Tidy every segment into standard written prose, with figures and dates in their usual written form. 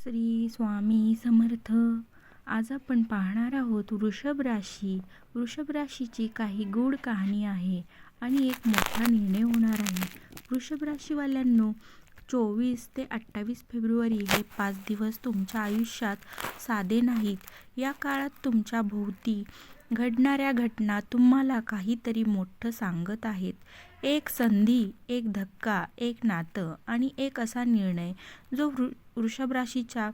श्री स्वामी समर्थ. आज आपण पाहणार आहोत वृषभ राशी. वृषभ राशीची काही गूढ कहाणी आहे आणि एक मोठा निर्णय होणार आहे. वृषभ राशीवाल्यांनो, 24 ते 28 फेब्रुवारी हे 5 दिवस तुमच्या आयुष्यात साधे नाहीत. या काळात तुमच्या भोवती घडणाऱ्या घटना तुम्हाला काहीतरी मोठं सांगत आहेत. एक संधी, एक धक्का, एक नातं आणि एक असा निर्णय जो वृषभ राशीच्या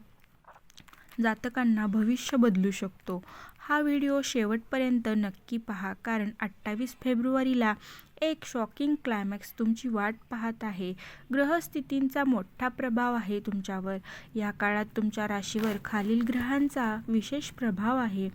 जातकांना भविष्य बदलू शकतो. हा व्हिडिओ शेवटपर्यंत नक्की पहा, कारण 28 फेब्रुवारीला एक शॉकिंग क्लायमॅक्स तुमची वाट पाहत आहे. ग्रहस्थितींचा मोठा प्रभाव आहे तुमच्यावर. या काळात तुमच्या राशीवर खालील ग्रहांचा विशेष प्रभाव आहे.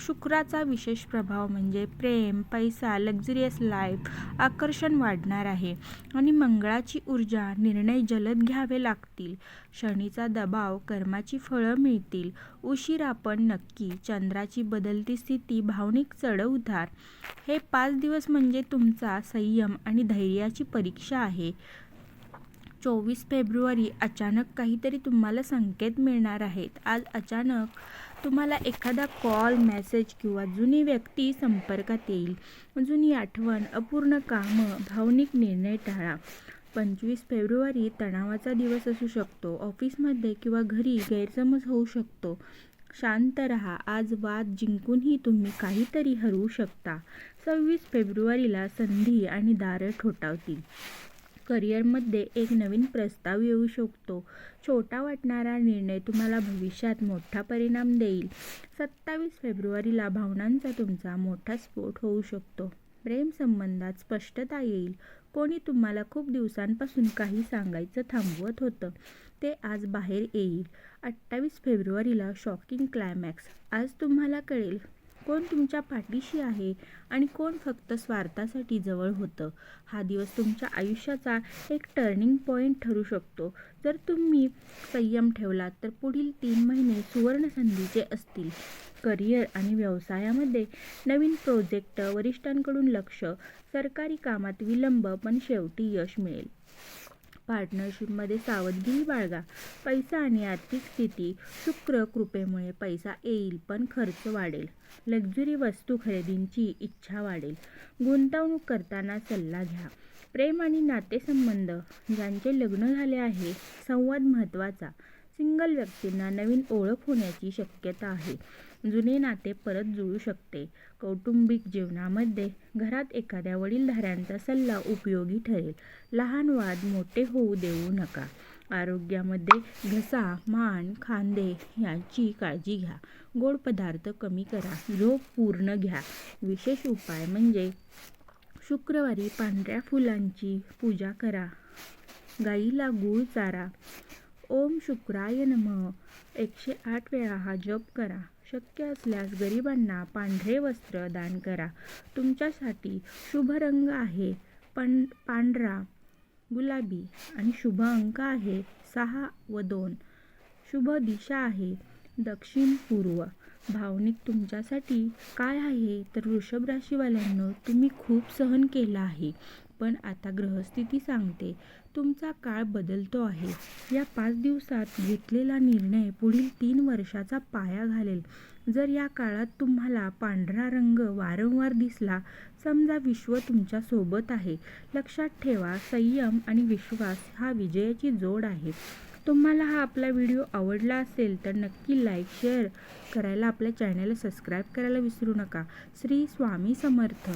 शुक्राचा विशेष प्रभाव म्हणजे प्रेम, पैसा, लक्झरियस लाईफ, आकर्षण वाढणार आहे. आणि मंगळाची ऊर्जा, निर्णय जलद घ्यावे लागतील. शनीचा दबाव, कर्माची फळं मिळतील. उशिरा पण नक्की. चंद्राची बदलती स्थिती, भावनिक चढउतार. हे 5 दिवस म्हणजे तुमचा संयम आणि धैर्याची परीक्षा आहे. 24 फेब्रुवारी अचानक काहीतरी तुम्हाला संकेत मिळणार आहेत. आज अचानक तुम्हाला एखादा कॉल, मेसेज किंवा जुनी व्यक्ती संपर्कात येईल. जुनी आठवण, अपूर्ण कामं, भावनिक निर्णय टाळा. 25 फेब्रुवारी तणावाचा दिवस असू शकतो. ऑफिसमध्ये किंवा घरी गैरसमज होऊ शकतो. शांत रहा. आज वाद जिंकूनही तुम्ही काहीतरी हरवू शकता. 26 फेब्रुवारीला संधी आणि दारं ठोठावतील. करिअरमध्ये एक नवीन प्रस्ताव येऊ शकतो. छोटा वाटणारा निर्णय तुम्हाला भविष्यात मोठा परिणाम देईल. 27 फेब्रुवारीला भावनांचा तुमचा मोठा स्फोट होऊ शकतो. प्रेम संबंधात स्पष्टता येईल. कोणी तुम्हाला खूप दिवसांपासून काही सांगायचं थांबवत होतं, ते आज बाहेर येईल. 28 फेब्रुवारीला शॉकिंग क्लायमॅक्स. आज तुम्हाला कळेल कोण तुमच्या पाठीशी आहे आणि कोण फक्त स्वार्थासाठी जवळ होतं. हा दिवस तुमच्या आयुष्याचा एक टर्निंग पॉइंट ठरू शकतो. जर तुम्ही संयम ठेवलात तर पुढील 3 महिने सुवर्ण संधीचे असतील. करिअर आणि व्यवसायामध्ये नवीन प्रोजेक्ट, वरिष्ठांकडून लक्ष, सरकारी कामात विलंब, पण शेवटी यश मिळेल. पार्टनरशिपमध्ये सावधगिरी बाळगा. पैसा आणि आर्थिक स्थिती. शुक्र कृपेमुळे पैसा येईल, पण खर्च वाढेल. लक्झरी वस्तू खरेदीची इच्छा वाढेल. गुंतवणूक करताना सल्ला घ्या. प्रेम आणि नातेसंबंध. ज्यांचे लग्न झाले आहे, संवाद महत्त्वाचा. सिंगल व्यक्तींना नवीन ओळख होण्याची शक्यता आहे. जुने नाते परत जुळू शकते. कौटुंबिक जीवनामध्ये घरात एखाद्या वडीलधाऱ्यांचा सल्ला उपयोगी ठरेल. लहान वाद मोठे होऊ देऊ नका. आरोग्यामध्ये घसा, मान, खांदे यांची काळजी घ्या. गोड पदार्थ कमी करा. झोप पूर्ण घ्या. विशेष उपाय म्हणजे शुक्रवारी पांढऱ्या फुलांची पूजा करा. गाईला गूळ चारा. ओम शुक्राय नमः 108 वेळा हा जप करा. शक्य असल्यास गरिबांना पांढरे वस्त्र दान करा. तुमच्यासाठी शुभ रंग आहे पांढरा, गुलाबी आणि शुभ अंक आहे 6 व 2. शुभ दिशा आहे दक्षिण पूर्व. भावनिक तुमच्यासाठी काय आहे तर वृषभ राशीवाल्यांनो, तुम्ही खूप सहन केलं आहे, पण आता ग्रहस्थिती सांगते तुमचा काळ बदलतो आहे. या 5 दिवसात घेतलेला निर्णय पुढील 3 वर्षाचा पाया घालेल. जर या काळात तुम्हाला पांढरा रंग वारंवार दिसला, समजा विश्व तुमच्या सोबत आहे. लक्षात ठेवा, संयम आणि विश्वास हा विजयाची जोड आहे. तुम्हाला हा आपला व्हिडिओ आवडला असेल तर नक्की लाईक, शेअर करायला, आपल्या चॅनलला सबस्क्राईब करायला विसरू नका. श्री स्वामी समर्थ.